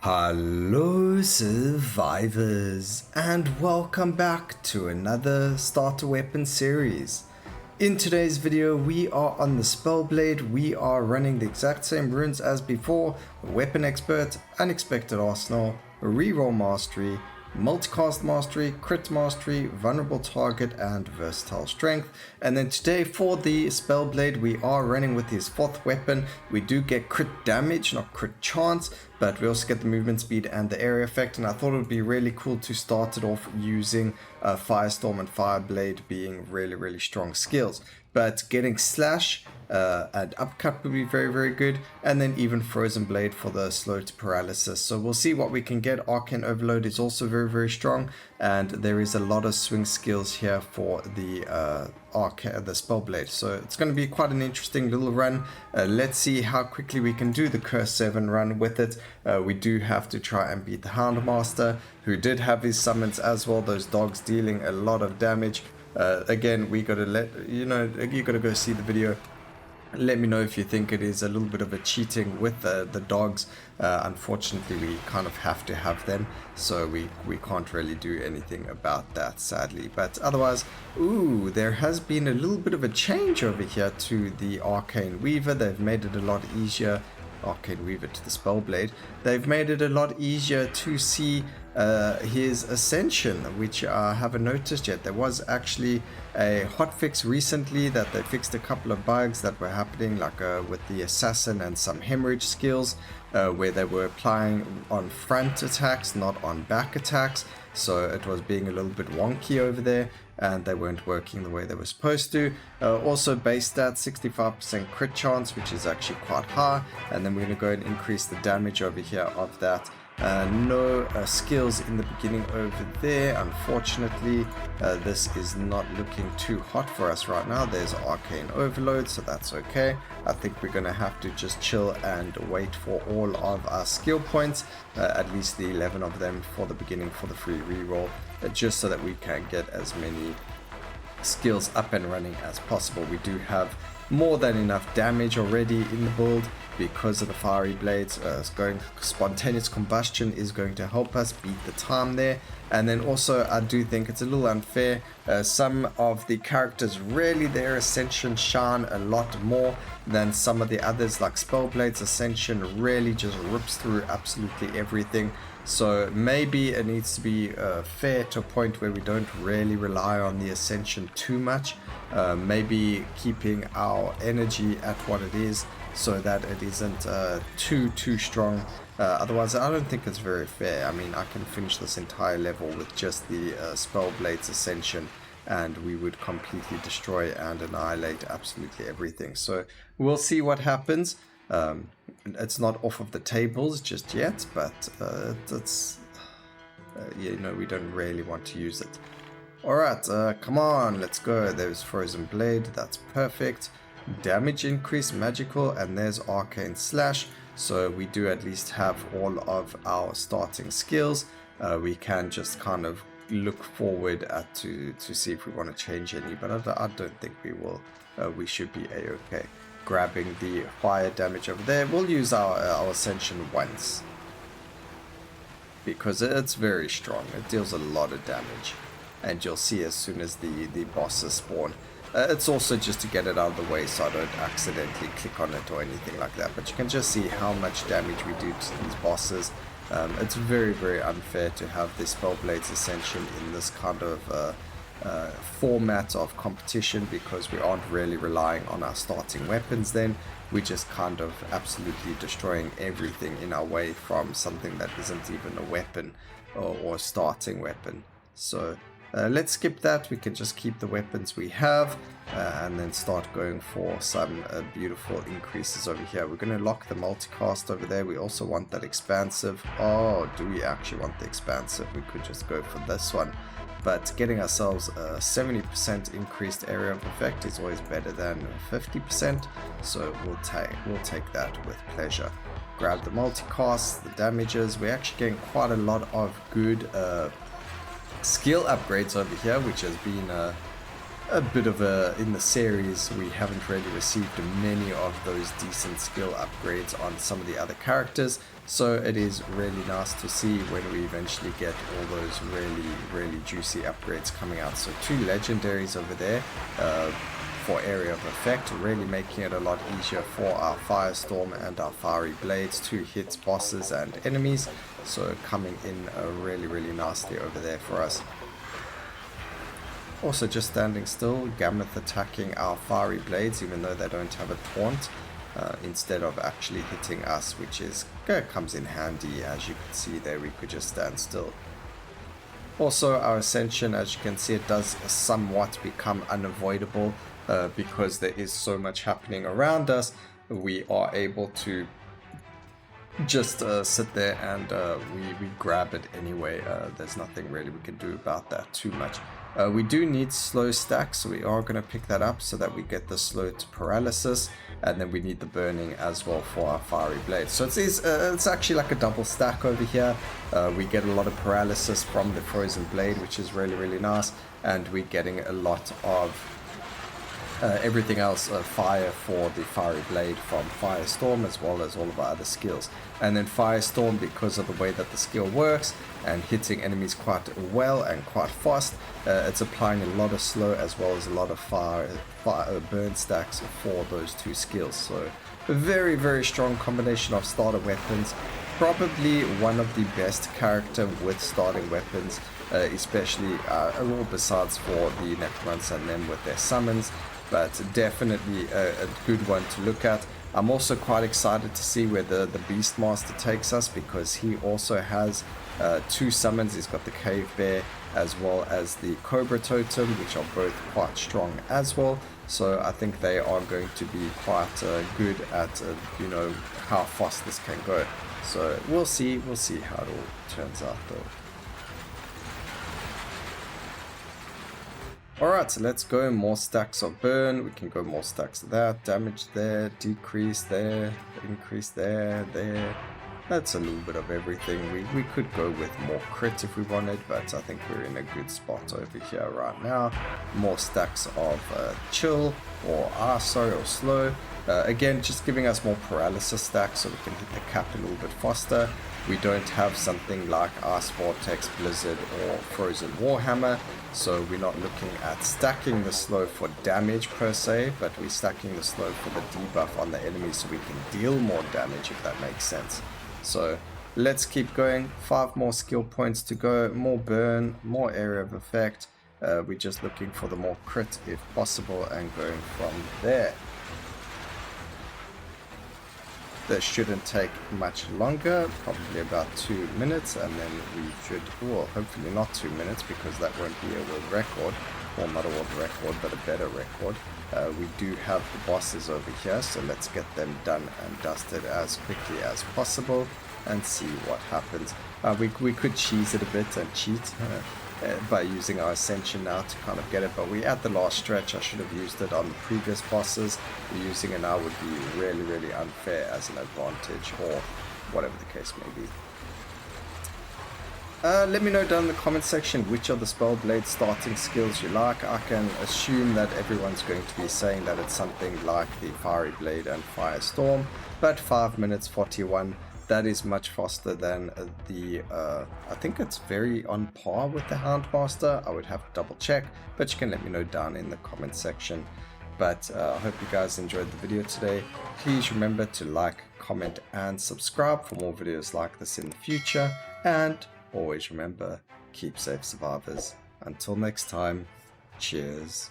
Hello survivors, and welcome back to another starter weapon series. In today's video we are on the Spellblade. We are running the exact same runes as before: weapon expert, unexpected arsenal, reroll mastery, multicast mastery, crit mastery, vulnerable target, and versatile strength. And then today for the Spellblade we are running with his fourth weapon. We do get crit damage, not crit chance, but we also get the movement speed and the area effect. And I thought it would be really cool to start it off using Firestorm and Fireblade being really strong skills. But getting slash and upcut would be very good, and then even frozen blade for the slow to paralysis. So we'll see what we can get. Arcane overload is also very strong, and there is a lot of swing skills here for the the Spellblade. So it's going to be quite an interesting little run. Let's see how quickly we can do the Curse 7 run with it. We do have to try and beat the Houndmaster, who did have his summons as well, those dogs dealing a lot of damage. Again, we gotta you gotta go see the video. Let me know if you think it is a little bit of a cheating with the dogs. Unfortunately, we kind of have to have them, so we can't really do anything about that, sadly. But otherwise, ooh, there has been a little bit of a change over here to the Arcane Weaver. They've made it a lot easier. Arcane Weaver to the Spellblade. They've made it a lot easier to see his ascension, which I haven't noticed yet. There was actually a hotfix recently that they fixed a couple of bugs that were happening, like with the assassin and some hemorrhage skills, where they were applying on front attacks, not on back attacks. So it was being a little bit wonky over there, and they weren't working the way they were supposed to. Also base stat 65% crit chance, which is actually quite high, and then we're going to go and increase the damage over here of that. No skills in the beginning over there, unfortunately. This is not looking too hot for us right now. There's arcane overload, so that's okay. I think we're gonna have to just chill and wait for all of our skill points, at least the 11 of them for the beginning for the free reroll, just so that we can get as many skills up and running as possible. We do have more than enough damage already in the build because of the fiery blades. Spontaneous combustion is going to help us beat the time there. And then also I do think it's a little unfair. Some of the characters, really their ascension shine a lot more than some of the others, like Spellblade's ascension really just rips through absolutely everything. So maybe it needs to be fair to a point where we don't really rely on the ascension too much. Maybe keeping our energy at what it is so that it isn't too strong. Otherwise I don't think it's very fair. I mean, I can finish this entire level with just the Spellblade's ascension, and we would completely destroy and annihilate absolutely everything. So we'll see what happens. It's not off of the tables just yet, but we don't really want to use it. Alright, come on, let's go. There's Frozen Blade, that's perfect. Damage increase, magical, and there's Arcane Slash. So we do at least have all of our starting skills. We can just kind of look forward to see if we want to change any, but I don't think we will. We should be a-okay. Grabbing the fire damage over there. We'll use our ascension once, because it's very strong. It deals a lot of damage, and you'll see as soon as the bosses spawn. It's also just to get it out of the way so I don't accidentally click on it or anything like that, but you can just see how much damage we do to these bosses. It's very unfair to have this Spellblade's ascension in this kind of format of competition, because we aren't really relying on our starting weapons. Then we're just kind of absolutely destroying everything in our way from something that isn't even a weapon or a starting weapon. So let's skip that. We can just keep the weapons we have and then start going for some beautiful increases over here. We're going to lock the multicast over there. We also want that expansive. Oh, do we actually want the expansive? We could just go for this one. But getting ourselves a 70% increased area of effect is always better than 50%, so we'll take that with pleasure. Grab the multicast, the damages. We're actually getting quite a lot of good skill upgrades over here, which has been a bit of in the series we haven't really received many of those decent skill upgrades on some of the other characters. So it is really nice to see when we eventually get all those really juicy upgrades coming out. So 2 legendaries over there for area of effect, really making it a lot easier for our firestorm and our fiery blades to hit bosses and enemies. So coming in really nicely over there for us. Also just standing still, Gammoth attacking our fiery blades even though they don't have a taunt, instead of actually hitting us, which comes in handy. As you can see there, we could just stand still. Also our ascension, as you can see, it does somewhat become unavoidable because there is so much happening around us. We are able to just sit there and we grab it anyway. There's nothing really we can do about that too much. We do need slow stacks, so we are going to pick that up so that we get the slow to paralysis, and then we need the burning as well for our fiery blade. So it's actually like a double stack over here. We get a lot of paralysis from the frozen blade, which is really nice, and we're getting a lot of everything else, fire for the fiery blade from Firestorm, as well as all of our other skills. And then Firestorm, because of the way that the skill works and hitting enemies quite well and quite fast, it's applying a lot of slow as well as a lot of fire burn stacks for those 2 skills. So a very strong combination of starter weapons. Probably one of the best character with starting weapons, especially all besides for the necromancer and them with their summons, but definitely a good one to look at. I'm also quite excited to see where the Beastmaster takes us, because he also has 2 summons. He's got the Cave Bear as well as the Cobra Totem, which are both quite strong as well. So I think they are going to be quite good at you know, how fast this can go. So we'll see how it all turns out though. Alright, so let's go more stacks of burn. We can go more stacks of that. Damage there, decrease there, increase there. That's a little bit of everything. We could go with more crit if we wanted, but I think we're in a good spot over here right now. More stacks of chill or slow. Again, just giving us more paralysis stacks so we can hit the cap a little bit faster. We don't have something like Ice Vortex, Blizzard or Frozen Warhammer, so we're not looking at stacking the slow for damage per se, but we're stacking the slow for the debuff on the enemy so we can deal more damage, if that makes sense. So let's keep going. 5 more skill points to go, more burn, more area of effect. We're just looking for the more crit if possible and going from there. That shouldn't take much longer, probably about 2 minutes, and then we should, well, hopefully not 2 minutes, because that won't be a world record, or not a world record, but a better record. We do have the bosses over here, so let's get them done and dusted as quickly as possible and see what happens. We could cheese it a bit and cheat by using our ascension now to kind of get it, but we're at the last stretch. I should have used it on the previous bosses. Using it now would be really unfair as an advantage, or whatever the case may be. Let me know down in the comment section which of the Spellblade starting skills you like. I can assume that everyone's going to be saying that it's something like the Fiery Blade and Firestorm, but 5 minutes 41, that is much faster than the, I think it's very on par with the Houndmaster. I would have to double check, but you can let me know down in the comment section. But I hope you guys enjoyed the video today. Please remember to like, comment and subscribe for more videos like this in the future. And always remember, keep safe survivors. Until next time, cheers.